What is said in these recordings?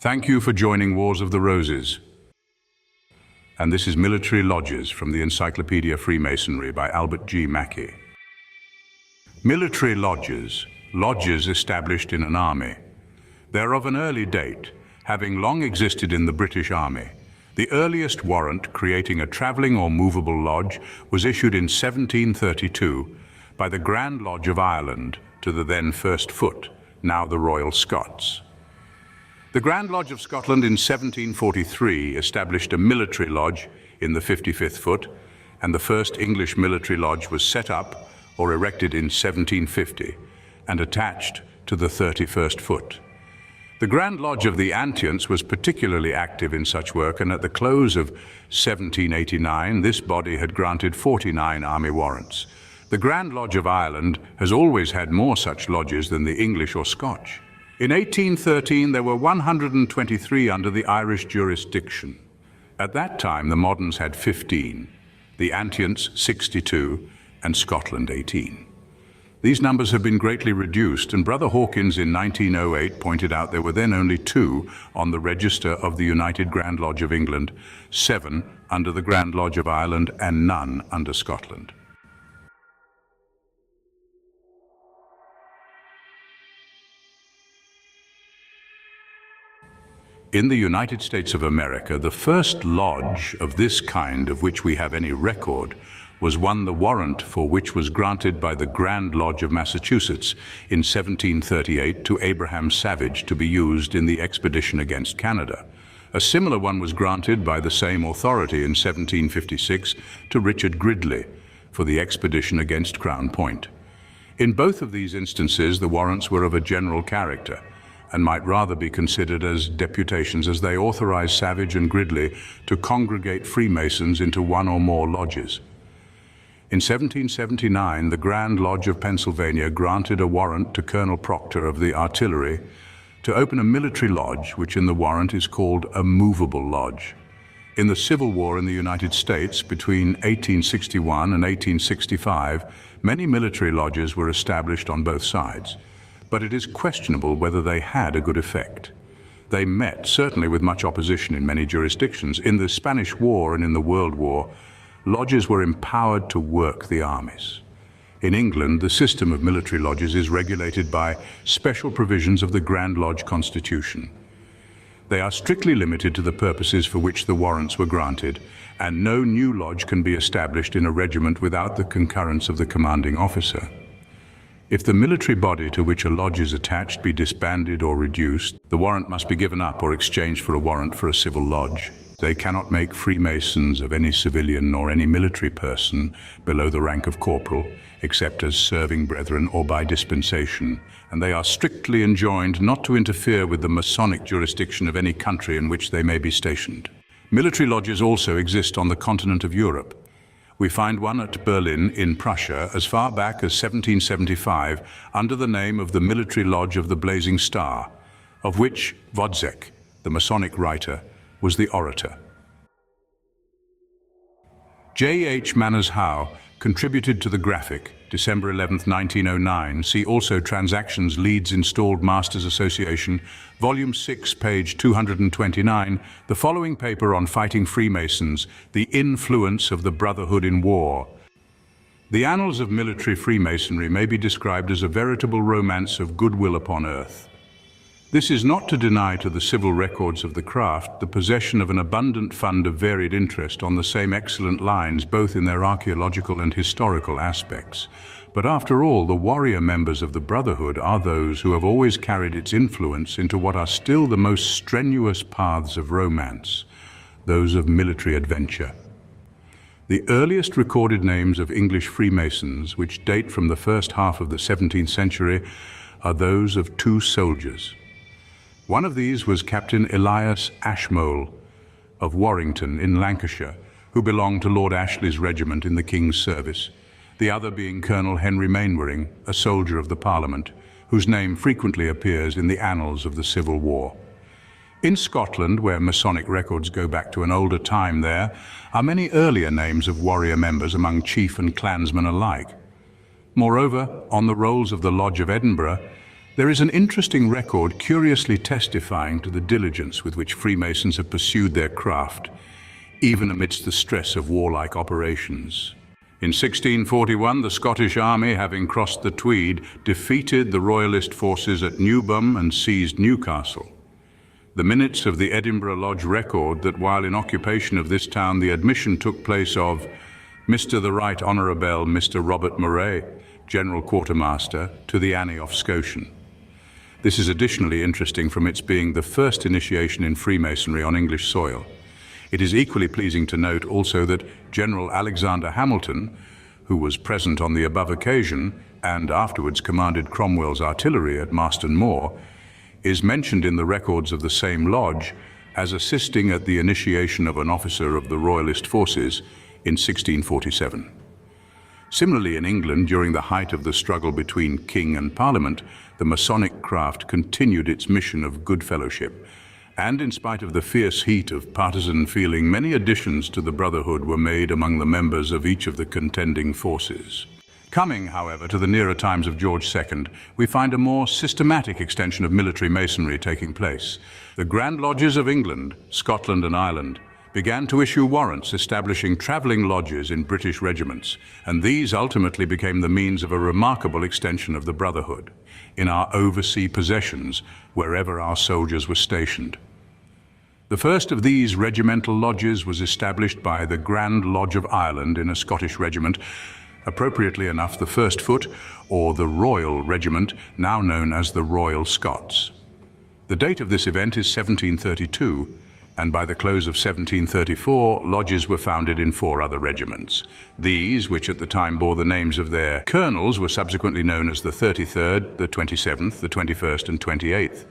Thank you for joining Wars of the Roses. And this is Military Lodges from the Encyclopedia of Freemasonry by Albert G. Mackey. Military lodges, lodges established in an army. They're of an early date, having long existed in the British Army. The earliest warrant creating a travelling or movable lodge was issued in 1732 by the Grand Lodge of Ireland to the then First Foot, now the Royal Scots. The Grand Lodge of Scotland in 1743 established a military lodge in the 55th Foot, and the first English military lodge was set up or erected in 1750 and attached to the 31st Foot. The Grand Lodge of the Antients was particularly active in such work, and at the close of 1789 this body had granted 49 army warrants. The Grand Lodge of Ireland has always had more such lodges than the English or Scotch. In 1813 there were 123 under the Irish jurisdiction. At that time the moderns had 15, the Antients 62, and Scotland 18. These numbers have been greatly reduced, and Brother Hawkins in 1908 pointed out there were then only 2 on the register of the United Grand Lodge of England, 7 under the Grand Lodge of Ireland, and none under Scotland. In the United States of America, the first lodge of this kind of which we have any record was one the warrant for which was granted by the Grand Lodge of Massachusetts in 1738 to Abraham Savage to be used in the expedition against Canada. A similar one was granted by the same authority in 1756 to Richard Gridley for the expedition against Crown Point. In both of these instances, the warrants were of a general character and might rather be considered as deputations, as they authorized Savage and Gridley to congregate Freemasons into one or more lodges. In 1779, the Grand Lodge of Pennsylvania granted a warrant to Colonel Proctor of the Artillery to open a military lodge, which in the warrant is called a movable lodge. In the Civil War in the United States between 1861 and 1865, many military lodges were established on both sides, but it is questionable whether they had a good effect. They met, certainly with much opposition in many jurisdictions. In the Spanish War and in the World War, lodges were empowered to work the armies. In England, the system of military lodges is regulated by special provisions of the Grand Lodge Constitution. They are strictly limited to the purposes for which the warrants were granted, and no new lodge can be established in a regiment without the concurrence of the commanding officer. If the military body to which a lodge is attached be disbanded or reduced, the warrant must be given up or exchanged for a warrant for a civil lodge. They cannot make Freemasons of any civilian nor any military person below the rank of corporal, except as serving brethren or by dispensation, and they are strictly enjoined not to interfere with the Masonic jurisdiction of any country in which they may be stationed. Military lodges also exist on the continent of Europe. We find one at Berlin in Prussia as far back as 1775 under the name of the Military Lodge of the Blazing Star, of which Wozzeck, the Masonic writer, was the orator. J. H. Manners Howe contributed to the graphic, December 11, 1909. See also Transactions Leeds Installed Masters Association, Volume 6, page 229, the following paper on fighting Freemasons, the influence of the Brotherhood in war. The annals of military Freemasonry may be described as a veritable romance of goodwill upon earth. This is not to deny to the civil records of the craft the possession of an abundant fund of varied interest on the same excellent lines, both in their archaeological and historical aspects. But after all, the warrior members of the Brotherhood are those who have always carried its influence into what are still the most strenuous paths of romance, those of military adventure. The earliest recorded names of English Freemasons, which date from the first half of the 17th century, are those of 2 soldiers. One of these was Captain Elias Ashmole of Warrington in Lancashire, who belonged to Lord Ashley's regiment in the King's service, the other being Colonel Henry Mainwaring, a soldier of the Parliament, whose name frequently appears in the annals of the Civil War. In Scotland, where Masonic records go back to an older time, there are many earlier names of warrior members among chief and clansmen alike. Moreover, on the rolls of the Lodge of Edinburgh, There is an interesting record curiously testifying to the diligence with which Freemasons have pursued their craft, even amidst the stress of warlike operations. In 1641, the Scottish army, having crossed the Tweed, defeated the Royalist forces at Newbam and seized Newcastle. The minutes of the Edinburgh Lodge record that while in occupation of this town, the admission took place of Mr. the Right Honourable Mr. Robert Murray, General Quartermaster, to the Annie of Scotian. This is additionally interesting from its being the first initiation in Freemasonry on English soil. It is equally pleasing to note also that General Alexander Hamilton, who was present on the above occasion and afterwards commanded Cromwell's artillery at Marston Moor, is mentioned in the records of the same lodge as assisting at the initiation of an officer of the Royalist forces in 1647. Similarly, in England, during the height of the struggle between King and Parliament, the Masonic craft continued its mission of good fellowship, and in spite of the fierce heat of partisan feeling, many additions to the brotherhood were made among the members of each of the contending forces. Coming, however, to the nearer times of George II, we find a more systematic extension of military masonry taking place. The Grand Lodges of England, Scotland and Ireland began to issue warrants establishing travelling lodges in British regiments, and these ultimately became the means of a remarkable extension of the brotherhood in our overseas possessions, wherever our soldiers were stationed. The first of these regimental lodges was established by the Grand Lodge of Ireland in a Scottish regiment, appropriately enough the First Foot, or the Royal Regiment, now known as the Royal Scots. The date of this event is 1732, and by the close of 1734, lodges were founded in 4 other regiments. These, which at the time bore the names of their colonels, were subsequently known as the 33rd, the 27th, the 21st and 28th.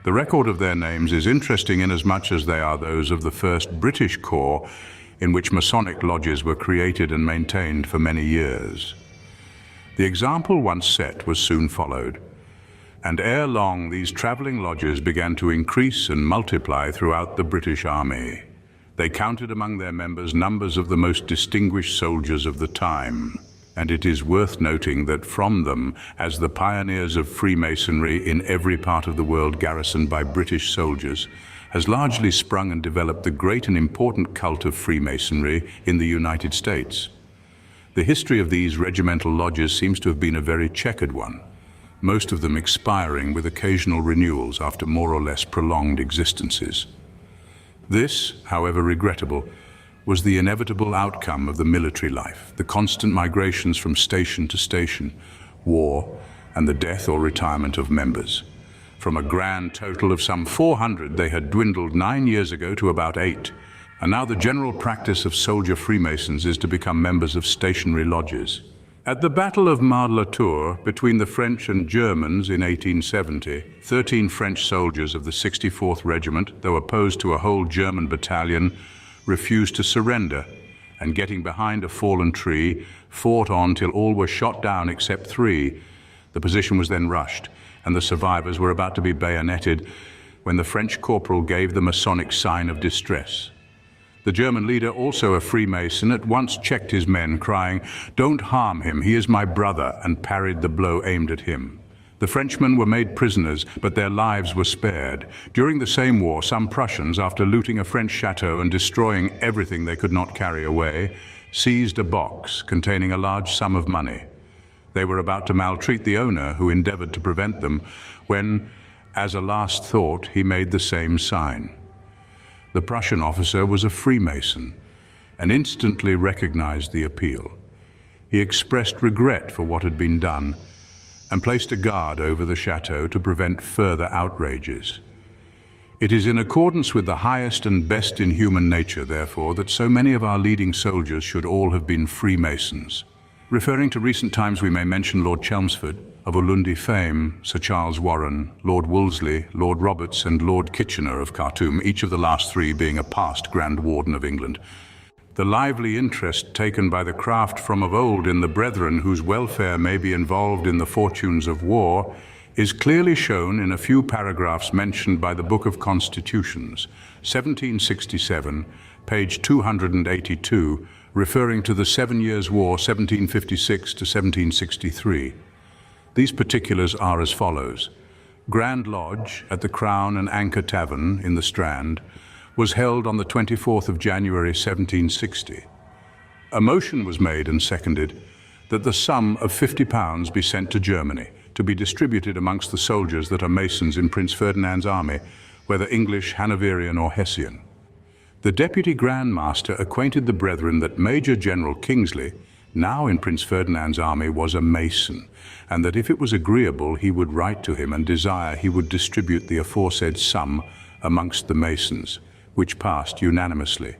The record of their names is interesting inasmuch as they are those of the first British Corps in which Masonic lodges were created and maintained for many years. The example once set was soon followed, and ere long these travelling lodges began to increase and multiply throughout the British Army. They counted among their members numbers of the most distinguished soldiers of the time, and it is worth noting that from them, as the pioneers of Freemasonry in every part of the world garrisoned by British soldiers, has largely sprung and developed the great and important cult of Freemasonry in the United States. The history of these regimental lodges seems to have been a very checkered one, most of them expiring with occasional renewals after more or less prolonged existences. This, however regrettable, was the inevitable outcome of the military life, the constant migrations from station to station, war, and the death or retirement of members. From a grand total of some 400, they had dwindled 9 years ago to about 8, and now the general practice of soldier Freemasons is to become members of stationary lodges. At the Battle of Marne-la-Tour between the French and Germans in 1870, 13 French soldiers of the 64th Regiment, though opposed to a whole German battalion, refused to surrender, and getting behind a fallen tree, fought on till all were shot down except 3. The position was then rushed, and the survivors were about to be bayoneted when the French corporal gave the Masonic sign of distress. The German leader, also a Freemason, at once checked his men, crying, "Don't harm him, he is my brother," and parried the blow aimed at him. The Frenchmen were made prisoners, but their lives were spared. During the same war, some Prussians, after looting a French chateau and destroying everything they could not carry away, seized a box containing a large sum of money. They were about to maltreat the owner, who endeavored to prevent them, when, as a last thought, he made the same sign. The Prussian officer was a Freemason and instantly recognized the appeal. He expressed regret for what had been done and placed a guard over the chateau to prevent further outrages. It is in accordance with the highest and best in human nature, therefore, that so many of our leading soldiers should all have been Freemasons. Referring to recent times, we may mention Lord Chelmsford, of Ulundi fame, Sir Charles Warren, Lord Wolseley, Lord Roberts and Lord Kitchener of Khartoum, each of the last 3 being a past Grand Warden of England. The lively interest taken by the craft from of old in the brethren whose welfare may be involved in the fortunes of war is clearly shown in a few paragraphs mentioned by the Book of Constitutions, 1767, page 282, referring to the 7 Years' War, 1756 to 1763. These particulars are as follows. Grand Lodge at the Crown and Anchor Tavern in the Strand was held on the 24th of January 1760. A motion was made and seconded that the sum of £50 be sent to Germany to be distributed amongst the soldiers that are Masons in Prince Ferdinand's army, whether English, Hanoverian or Hessian. The Deputy Grand Master acquainted the brethren that Major General Kingsley, now in Prince Ferdinand's army, was a Mason, and that if it was agreeable he would write to him and desire he would distribute the aforesaid sum amongst the Masons, which passed unanimously.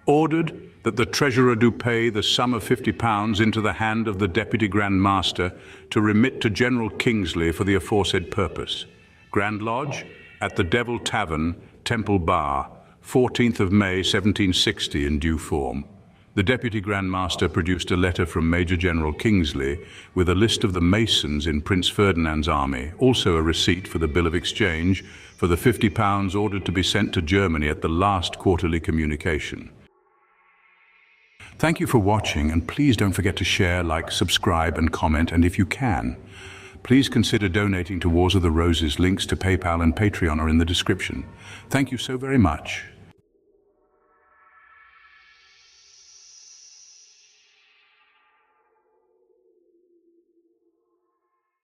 Ordered that the Treasurer do pay the sum of £50 into the hand of the Deputy Grand Master to remit to General Kingsley for the aforesaid purpose. Grand Lodge at the Devil Tavern, Temple Bar, 14th of May 1760 in due form. The Deputy Grand Master produced a letter from Major General Kingsley with a list of the Masons in Prince Ferdinand's army, also a receipt for the bill of exchange for the £50 ordered to be sent to Germany at the last quarterly communication. Thank you for watching, and please don't forget to share, like, subscribe and comment, and if you can, please consider donating to Wars of the Roses. Links to PayPal and Patreon are in the description. Thank you so very much.